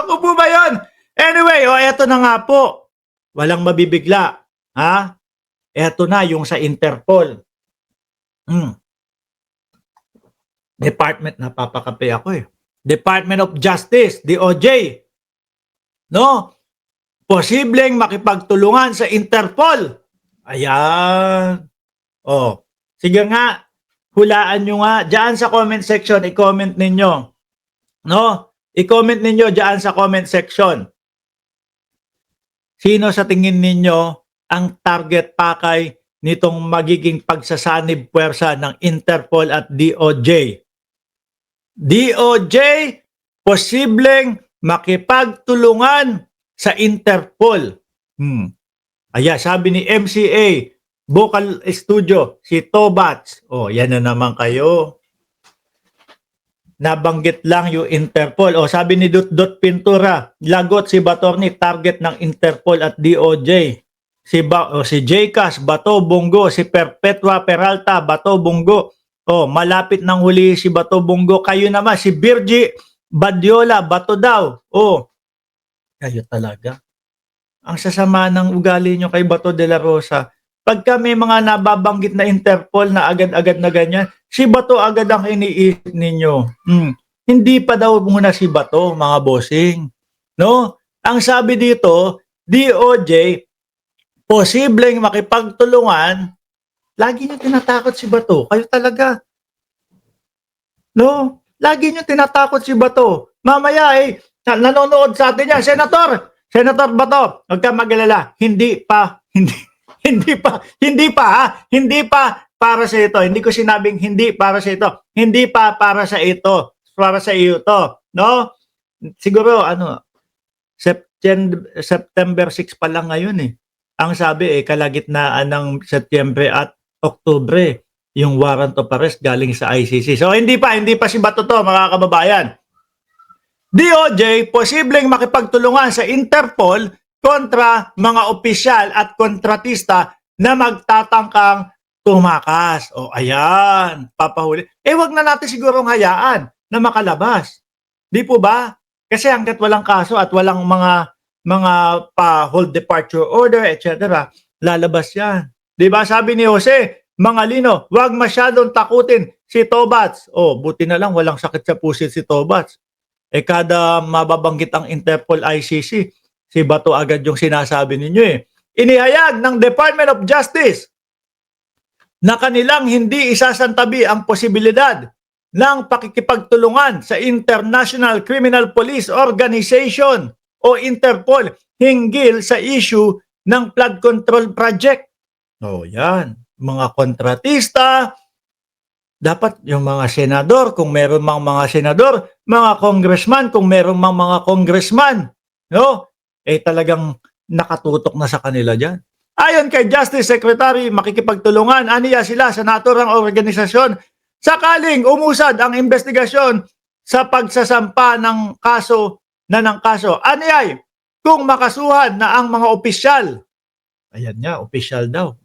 Ako po ba yun? Anyway, eto na nga po. Walang mabibigla. Ha? Eto na yung sa Interpol. Department, napapakape ako eh. Department of Justice, DOJ. No? Posibleng makipagtulungan sa Interpol. Ayan. Sige nga. Hulaan nyo nga. Diyan sa comment section, i-comment ninyo. No? I-comment ninyo diyan sa comment section. Sino sa tingin ninyo ang target pakay nitong magiging pagsasanib puwersa ng Interpol at DOJ? DOJ, posibleng makipagtulungan sa Interpol. Ayan, sabi ni MCA, Vocal Studio, si Tobats. Yan na naman kayo. Nabanggit lang yung Interpol. Sabi ni Dot Pintura, lagot si Batorni, target ng Interpol at DOJ. Si Jcas, Bato, Bongo. Si Perpetua Peralta, Bato, Bongo. Malapit nang huli si Bato, Bongo. Kayo naman, si Virgie Badiola, Bato daw. Kayo talaga. Ang sasama ng ugali nyo kay Bato de la Rosa. Pagka may mga nababanggit na Interpol na agad-agad na ganyan, si Bato agad ang iniisip ninyo. Hindi pa daw muna si Bato, mga bossing. No? Ang sabi dito, DOJ, posibleng makipagtulungan, lagi nyo tinatakot si Bato. Kayo talaga. No? Lagi nyo tinatakot si Bato. Mamaya nanonood sa atin yan. Senator Bato, huwag ka mag-alala. Hindi pa para sa ito. Hindi ko sinabing hindi para sa ito. Hindi pa para sa ito. Para sa iyo to. No? Siguro, September 6 pa lang ngayon eh. Ang sabi kalagitnaan ng Setyembre at Oktubre, yung warrant of arrest galing sa ICC. So, hindi pa si Bato to, mga kababayan. DOJ, posibleng makipagtulungan sa Interpol kontra mga opisyal at kontratista na magtatangkang tumakas. Ayan, papahuli. Wag na natin sigurong hayaan na makalabas. Di po ba? Kasi hanggat walang kaso at walang mga pa-hold departure order, etc., lalabas yan. Di ba? Sabi ni Jose, Mangalino, wag masyadong takutin si Tobats. Buti na lang walang sakit sa pusit si Tobats. Kada mababanggit ang Interpol ICC, si Bato agad yung sinasabi ninyo eh. Inihayag ng Department of Justice na kanilang hindi isasantabi ang posibilidad ng pakikipagtulungan sa International Criminal Police Organization o Interpol hinggil sa issue ng flood control project. Yan. Mga kontratista, dapat yung mga senador, kung meron mang mga senador, mga congressman, kung meron mang mga congressman, no? Talagang nakatutok na sa kanila dyan. Ayon kay Justice Secretary, makikipagtulungan, aniya sila sa naturang organisasyon sakaling umusad ang investigasyon sa pagsasampa ng kaso. Aniyay, kung makasuhan na ang mga opisyal, ayan nga, opisyal daw,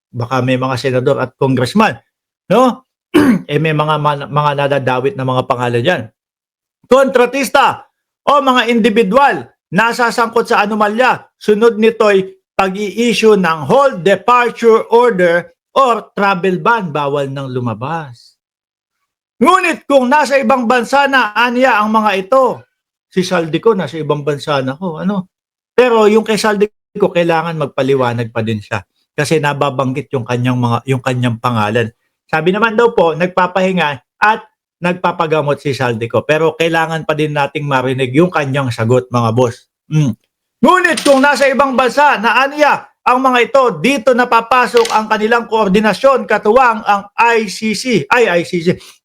baka may mga senador at congressman, no? May mga nadadawit na mga pangalan dyan. Kontratista o mga individual nasasangkot sa anomalya, sunod nito'y pag-i-issue ng hold departure order or travel ban, bawal nang lumabas. Ngunit kung nasa ibang bansa na aniya ang mga ito, si Saldico nasa ibang bansa na ko, Pero yung kay Saldico kailangan magpaliwanag pa din siya kasi nababanggit yung kanyang pangalan. Sabi naman daw po, nagpapahinga at nagpapagamot si Saldico. Pero kailangan pa din nating marinig yung kanyang sagot, mga boss. Ngunit kung nasa ibang bansa na aniya ang mga ito, dito napapasok ang kanilang koordinasyon katuwang ang ICC,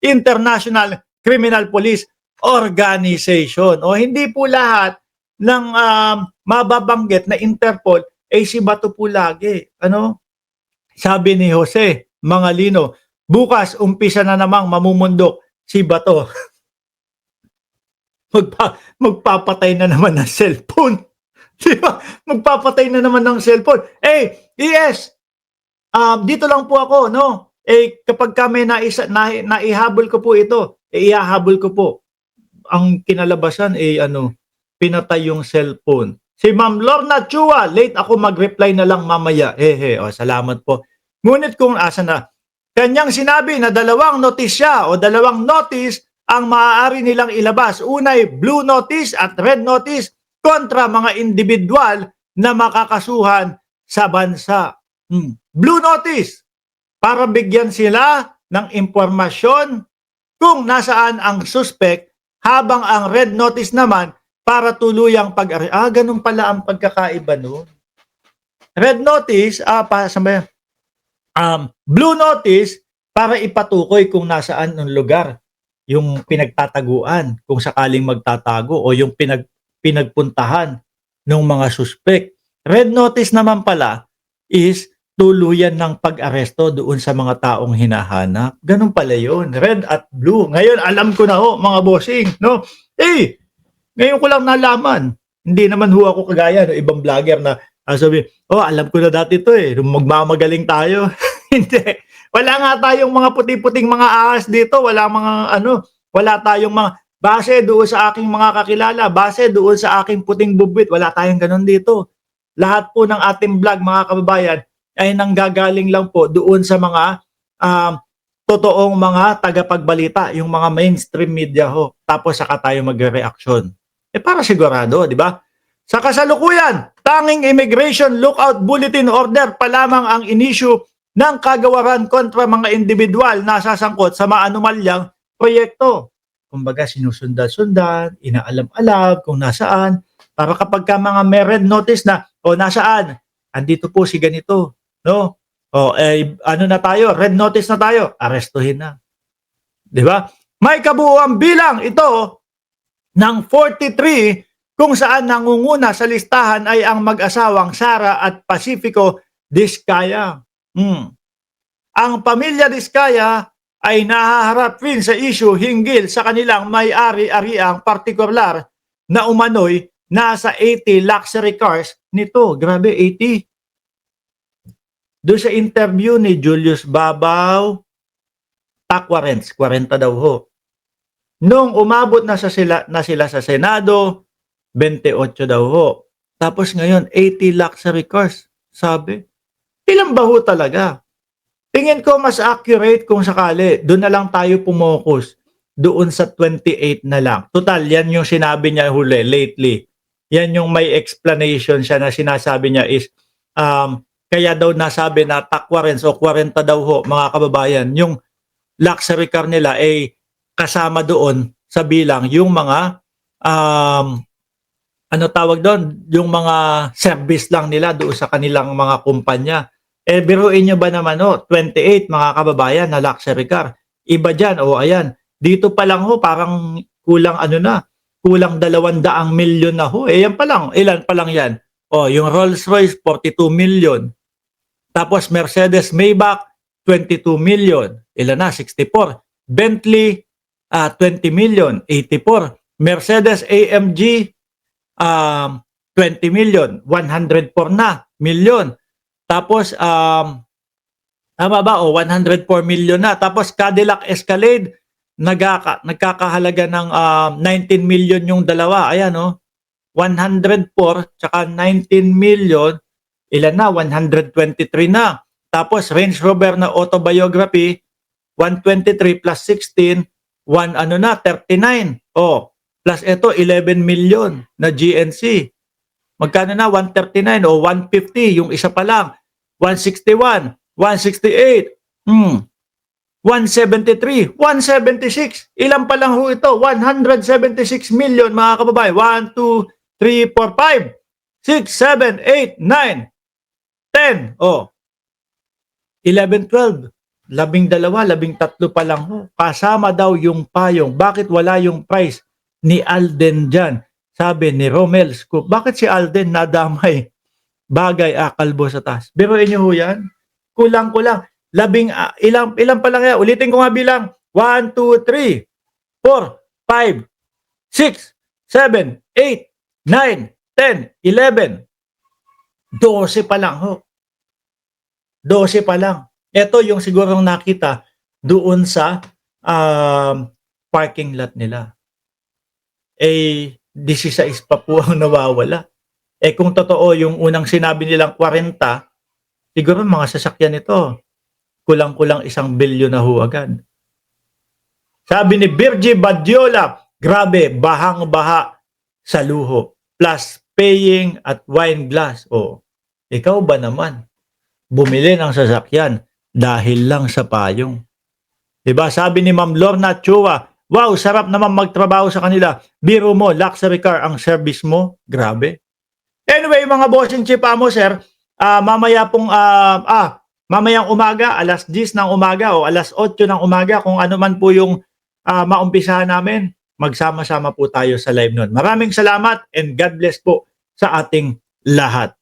International Criminal Police Organization. Hindi po lahat ng mababanggit na Interpol si Bato po lagi. Sabi ni Jose Mangalino, bukas umpisa na namang mamumundok si Bato. Magpapatay na naman ng cellphone. Diba? Magpapatay na naman ng cellphone. ES, dito lang po ako, no? Kapag kami naihabol ko po ito, ihahabol ko po. Ang kinalabasan, pinatay yung cellphone. Si Ma'am Lorna Chua, late ako mag-reply na lang mamaya. O salamat po. Ngunit kung asa na, kanyang sinabi na dalawang notisya o dalawang notice ang maaari nilang ilabas. Unay, blue notice at red notice kontra mga individual na makakasuhan sa bansa. Blue notice para bigyan sila ng impormasyon kung nasaan ang suspect, habang ang red notice naman para tuluyang pag-ari. Ganun pala ang pagkakaiba nun. Red notice, blue notice para ipatukoy kung nasaan ang lugar, yung pinagtataguan, kung sakaling magtatago o yung pinagpuntahan ng mga suspect. Red notice naman pala is tuluyan ng pag-aresto doon sa mga taong hinahanap. Ganun pala yun. Red at blue. Ngayon, alam ko na mga bossing, no? Ngayon ko lang nalaman. Hindi naman ako kagaya ng ibang vlogger na sabi, alam ko na dati to magmamagaling tayo. Hindi. Wala nga tayong mga puti-puting mga ahas dito. Wala tayong mga, base doon sa aking mga kakilala, base doon sa aking puting bubwit, wala tayong ganun dito. Lahat po ng ating vlog, mga kababayan, ay nanggagaling lang po doon sa mga totoong mga tagapagbalita, yung mga mainstream media ho. Tapos saka tayo magre-reaction. Para sigurado, di ba? Sa kasalukuyan, tanging Immigration Lookout Bulletin Order pa lamang ang inisyu ng kagawaran kontra mga individual na sasangkot sa maanumalyang proyekto. Kumbaga sinusundan-sundan, inaalam-alam kung nasaan, para kapag ka mga may red notice na, nasaan? Andito po si ganito. No? Ano na tayo? Red notice na tayo. Arestuhin na. 'Di ba? May kabuuang bilang ito ng 43 kung saan nangunguna sa listahan ay ang mag-asawang Sara at Pacifico Diskaya. Ang pamilya Diskaya ay nahaharap rin sa issue hinggil sa kanilang may-ari-ariang partikular na umano'y nasa 80 luxury cars nito. Grabe, 80. Doon sa interview ni Julius Babaw, Takwarens, 40 daw ho. Nung umabot na sila sa Senado, 28 daw ho. Tapos ngayon, 80 luxury cars. Sabi, ilan ba ho talaga? Tingin ko mas accurate kung sakali. Doon na lang tayo pumokus. Doon sa 28 na lang. Total, yan yung sinabi niya huli, lately. Yan yung may explanation siya na sinasabi niya is, kaya daw nasabi na Takwarens o 40 daw ho, mga kababayan, yung luxury car nila ay kasama doon sa bilang yung mga ano tawag doon, yung mga service lang nila doon sa kanilang mga kumpanya. Biruin nyo ba naman 28 mga kababayan na luxury car. Iba dyan, ayan, dito pa lang parang kulang kulang 200 milyon na ho. Yan pa lang, ilan pa lang yan? Yung Rolls Royce, 42 million. Tapos Mercedes Maybach, 22 million. Ilan na? 64. Bentley, 20 million. 84. Mercedes AMG, 20 million. 104 na million. Tapos, tama ba? 104 million na. Tapos Cadillac Escalade, nagkakahalaga ng 19 million yung dalawa. Ayan 104 tsaka 19 million. Ilan na? 123 na. Tapos Range Rover na autobiography, 123 plus 16, 39. Plus ito, 11 million na GNC. Magkano na? 139 o 150, yung isa pa lang. 161, 168, 173, 176. Ilan pa lang ho ito? 176 million mga kababayan. 1, 2, 3, 4, 5, 6, 7, 8, 9, 10. 11, 12. 12, 13 pa lang ho. Kasama daw yung payong. Bakit wala yung price ni Alden dyan? Sabi ni Romel Scoop. Bakit si Alden nadamay? Bagay, kalbo sa taas. Biruin nyo ho yan. Kulang-kulang. Ilang pa lang yan. Ulitin ko nga bilang. 1, 2, 3, 4, 5, 6, 7, 8, 9, 10, 11. 12 pa lang ho. 12 pa lang. Ito yung sigurong nakita doon sa parking lot nila. 16 pa po ang nawawala. Eh kung totoo yung unang sinabi nilang 40, siguro mga sasakyan ito, kulang-kulang 1 bilyon na ho agad. Sabi ni Virgie Badiola, grabe, bahang-baha sa luho. Plus paying at wine glass. O, ikaw ba naman? Bumili ng sasakyan dahil lang sa payong. Diba? Sabi ni Ma'am Lorna Chua, wow, sarap naman magtrabaho sa kanila. Biro mo, luxury car ang service mo. Grabe. Anyway, mga bossing chipa mo, sir, mamaya pong, mamayang umaga, alas 10 ng umaga o alas 8 ng umaga, kung ano man po yung maumpisahan namin, magsama-sama po tayo sa live nun. Maraming salamat and God bless po sa ating lahat.